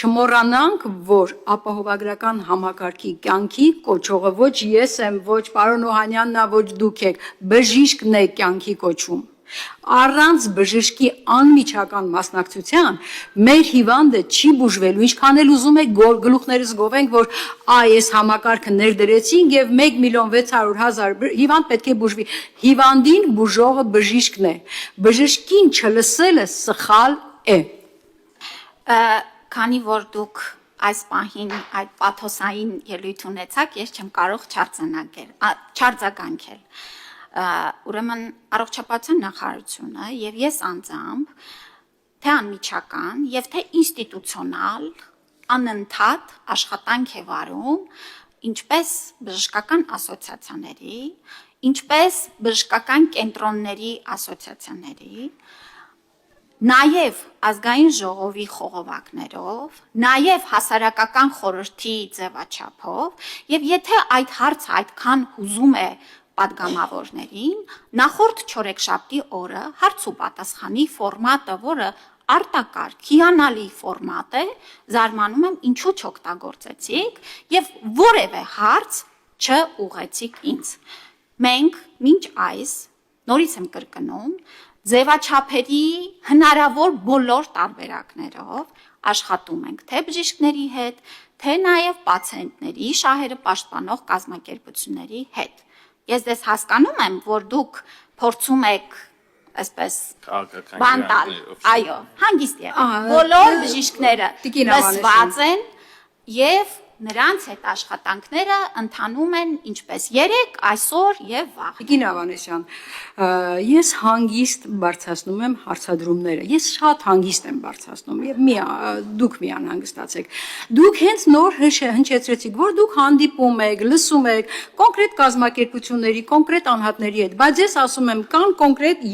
Չմոռանանք, որ ապահովագրական համակարգի կյանքի կոչողը ոչ ես եմ, ոչ պարոն Օհանյանն է, ոչ դուք եք, բժիշկն է կյանքի կոչում։ Առանց բժշկի անմիջական մասնակցության մեր հիվանդը չի բուժվելու, ինչքան էլ ուզում եք գլուխներս գովենք, որ այս համակարգը ներդրեցինք եւ 1.600.000 հիվանդ պետք է բուժվի։ Հիվանդին բուժողը բժիշկն է։ Բժշկին չլսելը սխալ է։ Քանի որ դուք այս պահին այդ պաթոսային ելույթ ունեցաք, ես չեմ կարող չարձագանքել։ Ուրեմն առողջապահության նախարարությունը եւ ես անձամբ թե անմիջական եւ թե ինստիտուցիոնալ անընդհատ աշխատանք է վարում ինչպես բժշկական ասոցիացիաների, ինչպես բժշկական կենտրոնների ասոցիացիաների, նաեւ ազգային ժողովի խողովակներով, նաեւ հասարակական խորհրդի ձևաչափով եւ եթե այդ հարցը այդքան հուզում է պատգամավորներին, նախորդ չորեքշաբթի օրը հարց ու պատասխանի ֆորմատը, որը արտակարգ, հիանալի ֆորմատ է, զարմանում եմ ինչու չօգտագործեցիք եւ որևէ հարց չուղեցիք ինձ։ Մենք մինչ այս, նորից եմ կրկնում, ձևաչափերի հնարավոր բոլոր տարբերակներով աշխատում ենք թե բժիշկների հետ, թե նաեւ պացիենտների շահերը պաշտպանող կազմակերպությունների հետ։ Ես դες հասկանում եմ, որ դուք փորձում եք այսպես բանտալ, այո, հանգիստ եղեք։ Բոլոր բժիշկները լսված են եւ նրանց հետ աշխատանքները ընթանում են ինչպես երեք, այսօր եւ վաղ։ Տիկին Ավանեսյան, ես հանգիստ բարձրացնում եմ հարցադրումները։ Ես շատ հանգիստ եմ բարձրացնում եւ դուք մի անհանգստացեք։ Դուք հենց նոր հնչեցրեցիք, որ դուք հանդիպում եք, լսում եք կոնկրետ կազմակերպությունների, կոնկրետ անհատների հետ, բայց ես ասում եմ, կան կոնկրետ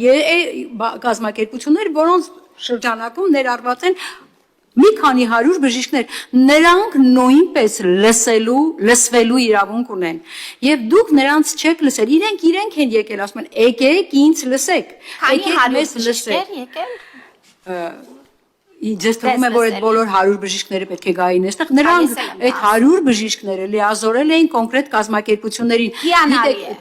կազմակերպություններ, որոնց շրջանակում ներառված են մի քանի 100 բժիշկներ, նրանք նույնպես լսվելու իրավունք ունեն։ Եվ դուք նրանց չեք լսել, իրենք են եկել, ասում են, եկեք ինձ լսեք, եկեք մեզ լսեք։ Ձեզ թվում է, որ այդ բոլոր 100 բժիշկները պետք է գային այստեղ, նրանք այդ 100 բժիշկները լիազորել էին կոնկրետ կազմակերպություններին։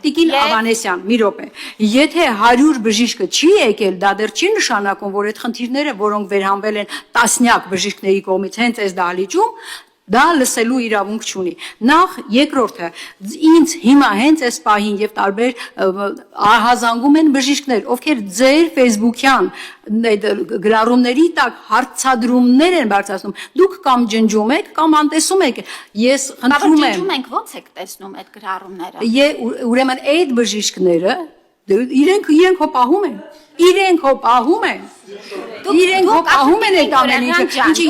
Տիկին Ավանեսյան, մի րոպե, եթե 100 բժիշկը չի եկել, դա դեռ չի նշանակում, որ այդ խնդիրները, որոնք վերհանվել են տասնյակ բժիշկների կողմից հենց այս դահլիճում, դա լսելու իրավունք չունի։ Նախ երկրորդը, ինձ հիմա հենց այս պահին եւ տարբեր ահազանգում են բժիշկներ, ովքեր ձեր Facebook-յան գրառումների տակ հարցադրումներ են բարձրացնում։ Դուք կամ ջնջում եք, կամ անտեսում եք։ Ես խնդրում եմ։ Ջնջում ենք, ո՞նց եք տեսնում այդ գրառումները։ Ուրեմն այդ բժիշկները իրենք հո պահում են։ Իրենք հո պահում են։ Իրենք հո պահում են այդ ամեն ինչը։ Ինչի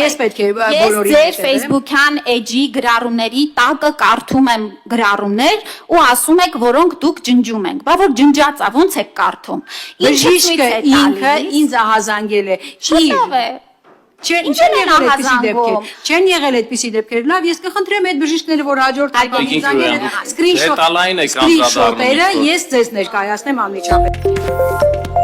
ես պետք է բոլորի։ Ես ձեր Facebook-յան էջի գրառումների տակը կարդում եմ գրառումներ ու ասում եք, որոնք դուք ջնջում եք։ Բա որ ջնջածա, ո՞նց եք կարդում։ Բժիշկը ինքը ինձ ահազանգել է։ Չեն եղել այդպիսի դեպքեր։ Լավ, ես կխնդրեմ այդ բժիշկները, որ հաջորդ անգամ զանգել են, սկրինշոթերը ես ձեզ ներկայացնեմ անմիջապես։